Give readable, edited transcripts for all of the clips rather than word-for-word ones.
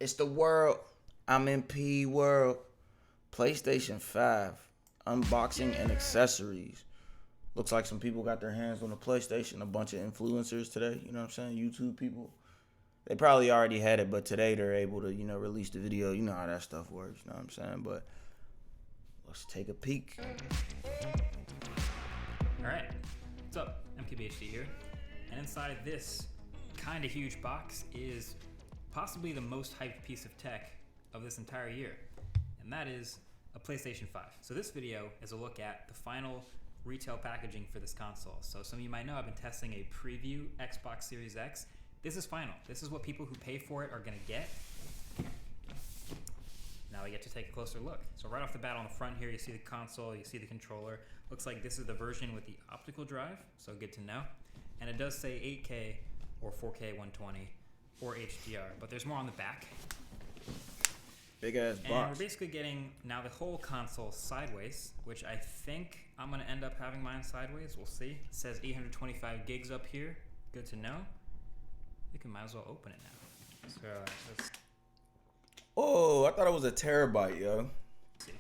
It's the world. I'm in P world. PlayStation 5 unboxing and accessories. Looks like some people got their hands on the PlayStation. A bunch of influencers today. You know what I'm saying? YouTube people. They probably already had it, but today they're able to, release the video. You know how that stuff works. You know what I'm saying? But let's take a peek. All right. What's up? MKBHD here. And inside this kind of huge box is possibly the most hyped piece of tech of this entire year, and that is a PlayStation 5. So this video is a look at the final retail packaging for this console. So some of you might know I've been testing a preview Xbox Series X. This is final. This is what people who pay for it are gonna get. Now we get to take a closer look. So right off the bat on the front here, you see the console, you see the controller. Looks like this is the version with the optical drive, so good to know. And it does say 8K or 4K 120 or HDR, but there's more on the back. Big ass box. And we're basically getting now the whole console sideways, which I think I'm gonna end up having mine sideways. We'll see. It says 825 gigs up here. Good to know. I think we might as well open it now. So let's Oh, I thought it was a terabyte, yo. see.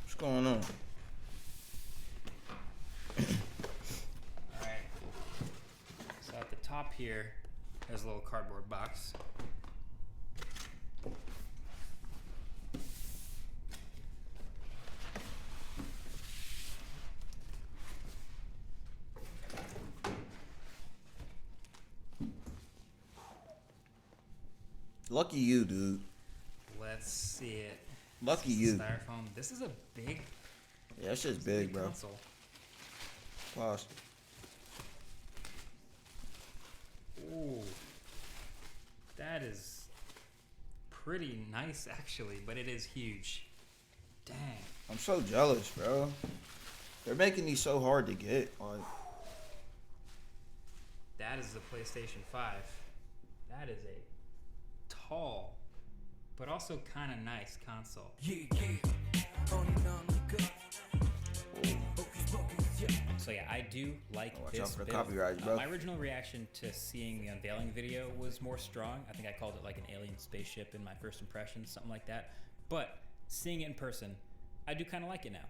What's going on? Alright. So at the top here, there's a little cardboard box. Lucky you, dude. Let's see it. Lucky you. Styrofoam. This is a big, Yeah, that shit's big, bro. console. Pause. Ooh, that is pretty nice actually, but it is huge. Dang. I'm so jealous, bro. They're making these so hard to get. Like, That is the PlayStation 5. That is a tall, but also kind of nice console. So yeah, I do like watch this out for the build. copyright, bro. My original reaction to seeing the unveiling video was more strong. I think I called it like an alien spaceship in my first impressions, something like that. But seeing it in person, I do kind of like it now.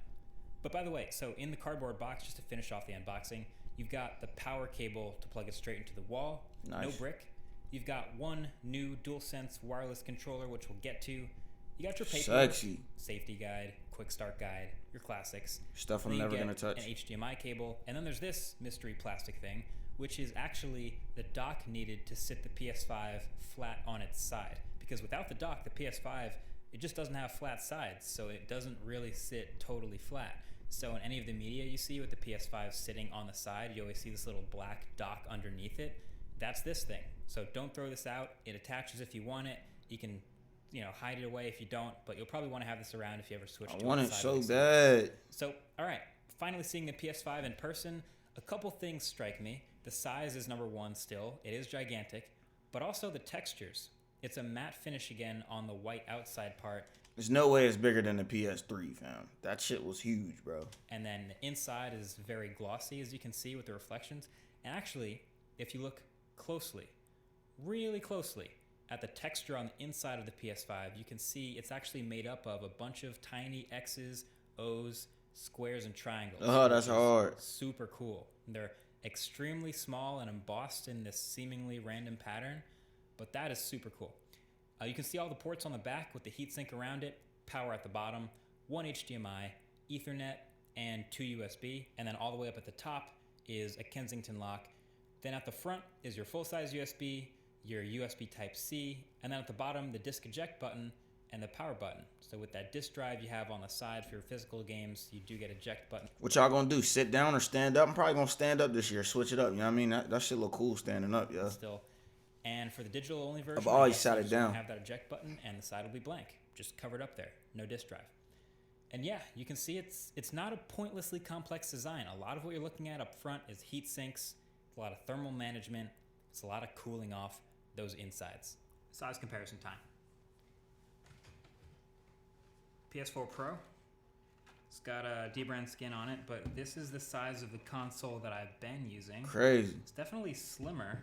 But by the way, so in the cardboard box, just to finish off the unboxing, you've got the power cable to plug it straight into the wall. Nice. No brick. You've got one new DualSense wireless controller, which we'll get to. You got your paper, sexy safety guide, quick start guide, your classics. stuff Then I'm you never get gonna touch. An HDMI cable, and then there's this mystery plastic thing, which is actually the dock needed to sit the PS5 flat on its side. Because without the dock, the PS5, it just doesn't have flat sides, so it doesn't really sit totally flat. So in any of the media you see with the PS5 sitting on the side, you always see this little black dock underneath it. That's this thing. So don't throw this out. It attaches if you want it. You can, hide it away if you don't, but you'll probably want to have this around if you ever switch to I it. want it so sideways. bad. So, all right, finally seeing the PS5 in person, a couple things strike me. The size is number one still. It is gigantic, but also the textures. It's a matte finish again on the white outside part, There's no way it's bigger than the PS3, fam. That shit was huge, bro. and then the inside is very glossy, as you can see with the reflections. And actually, if you look closely, really closely, at the texture on the inside of the PS5, you can see it's actually made up of a bunch of tiny X's, O's, squares, and triangles. Oh, that's which is hard. Super cool. They're extremely small and embossed in this seemingly random pattern, but that is super cool. You can see all the ports on the back with the heatsink around it, power at the bottom, one HDMI, Ethernet, and 2 USB, and then all the way up at the top is a Kensington lock. Then at the front is your full-size USB, your USB Type-C, and then at the bottom, the disc eject button and the power button. So with that disc drive you have on the side for your physical games, you do get eject button. What y'all gonna do? Sit down or stand up? I'm probably gonna stand up this year. Switch it up. You know what I mean? That shit look cool standing up, yeah. Still. And for the digital only version, I've always yes, sat you it just won't down. have that eject button, and the side will be blank, just covered up there, no disk drive. And yeah, you can see it's not a pointlessly complex design. A lot of what you're looking at up front is heat sinks, it's a lot of thermal management, it's a lot of cooling off those insides. Size comparison time. PS4 Pro. It's got a dbrand skin on it, but this is the size of the console that I've been using. Crazy. It's definitely slimmer.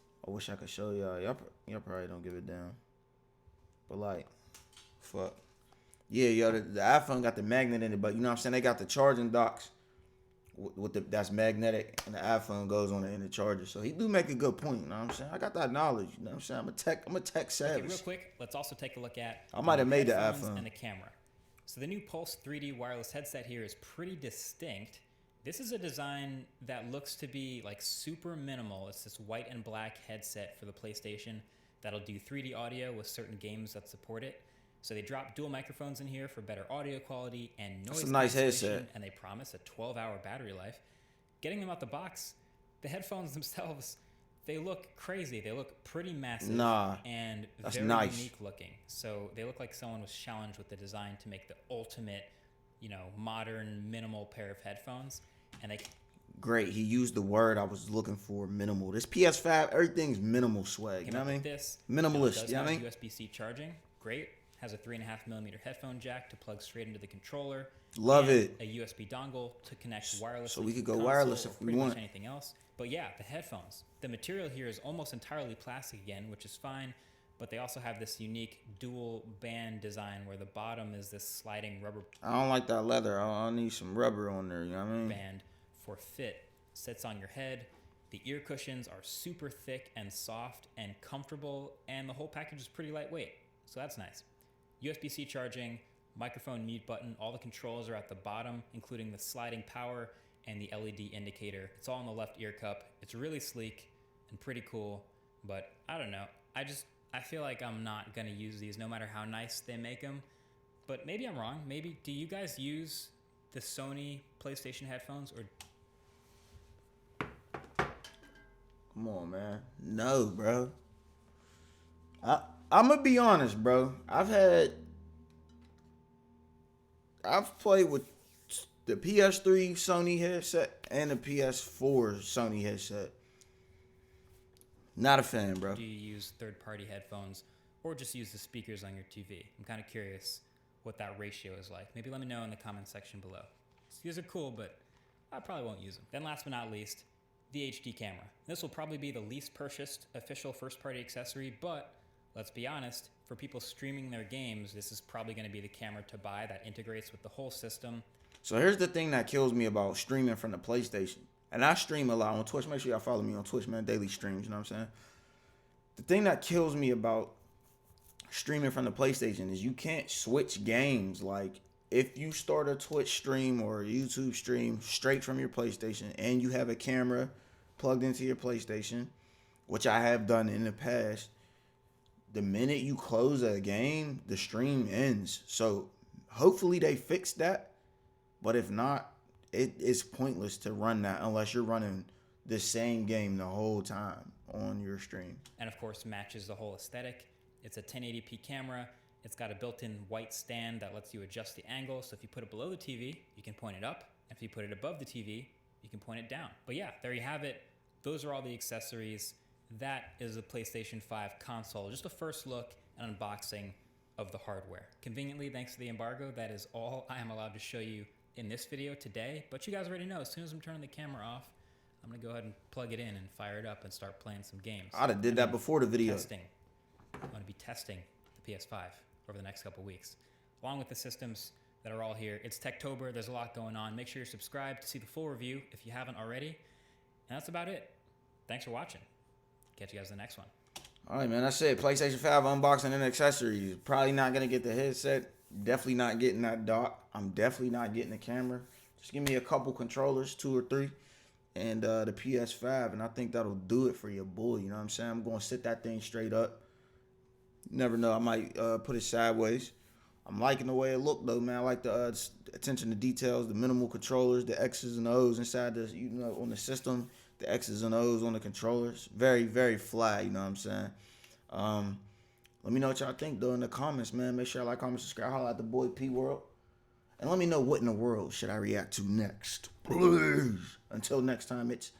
I wish I could show y'all. Y'all probably don't give a damn. But like, fuck. Yeah, yo, the iPhone got the magnet in it, but you know what I'm saying? They got the charging docks with that's magnetic, and the iPhone goes on it and it charges. So he do make a good point, you know what I'm saying? I got that knowledge, you know what I'm saying? I'm a tech savvy. Okay, real quick, let's also take a look at I might have made the headphones iPhone. and the camera. So the new Pulse 3D wireless headset here is pretty distinct. This is a design that looks to be like super minimal. It's this white and black headset for the PlayStation that'll do 3D audio with certain games that support it. So they drop dual microphones in here for better audio quality and noise It's a nice cancellation, headset. and they promise a 12-hour battery life. Getting them out the box, the headphones themselves, they look crazy. They look pretty massive and that's very nice. unique looking. So they look like someone was challenged with the design to make the ultimate, modern, minimal pair of headphones. And they Great. He used the word I was looking for, minimal. This PS5, everything's minimal swag. You know what I mean? This Minimalist, does you know what I have mean? USB-C charging. Great. Has a 3.5mm headphone jack to plug straight into the controller. Love and it. A USB dongle to connect wirelessly. So we could to go the wireless console if or we pretty much want. anything else. But yeah, the headphones. The material here is almost entirely plastic again, which is fine. But they also have this unique dual band design where the bottom is this sliding rubber I don't like that leather. I need some rubber on there, you know what I mean? band for fit. Sits on your head. The ear cushions are super thick and soft and comfortable, and the whole package is pretty lightweight. So that's nice. USB-C charging, microphone mute button, all the controls are at the bottom, including the sliding power and the LED indicator. It's all in the left ear cup. It's really sleek and pretty cool, but I don't know. I feel like I'm not gonna use these no matter how nice they make them, but maybe I'm wrong. Maybe, do you guys use the Sony PlayStation headphones, or Come on, man. No, bro. I'm gonna be honest, bro. I've played with the PS3 Sony headset and the PS4 Sony headset. Not a fan, bro. do you use third-party headphones, or just use the speakers on your TV? I'm kind of curious what that ratio is like. Maybe let me know in the comment section below. These are cool, but I probably won't use them. Then last but not least, the HD camera. This will probably be the least purchased official first-party accessory, but let's be honest, for people streaming their games, this is probably going to be the camera to buy that integrates with the whole system. So here's the thing that kills me about streaming from the PlayStation. And I stream a lot on Twitch. Make sure y'all follow me on Twitch, man. Daily streams, you know what I'm saying? The thing that kills me about streaming from the PlayStation is you can't switch games. Like, if you start a Twitch stream or a YouTube stream straight from your PlayStation and you have a camera plugged into your PlayStation, which I have done in the past, the minute you close a game, the stream ends. So hopefully they fix that. But if not, it is pointless to run that unless you're running the same game the whole time on your stream. And of course, matches the whole aesthetic. It's a 1080p camera. It's got a built-in white stand that lets you adjust the angle. So if you put it below the TV, you can point it up. If you put it above the TV, you can point it down. But yeah, there you have it. Those are all the accessories. That is a PlayStation 5 console. Just a first look and unboxing of the hardware. Conveniently, thanks to the embargo, that is all I am allowed to show you in this video today. But you guys already know, as soon as I'm turning the camera off, I'm gonna go ahead and plug it in and fire it up and start playing some games. I'd have did that before the video. I'm gonna be testing the PS5 over the next couple weeks, along with the systems that are all here. It's Techtober. There's a lot going on. Make sure you're subscribed to see the full review if you haven't already. And that's about it. Thanks for watching. Catch you guys in the next one. All right, man. That's it. PlayStation 5 unboxing and accessories. Probably not going to get the headset. Definitely not getting that dock. I'm definitely not getting the camera. Just give me a couple controllers, 2 or 3, and the PS5, and I think that'll do it for your boy. You know what I'm saying? I'm going to sit that thing straight up. You never know. I might put it sideways. I'm liking the way it looked, though, man. I like the attention to details, the minimal controllers, the X's and O's inside the, on the system, the X's and O's on the controllers. Very, very fly, you know what I'm saying? Let me know what y'all think, though, in the comments, man. Make sure y'all like, comment, subscribe. Holla at the boy P World. And let me know what in the world should I react to next. Please. Until next time, it's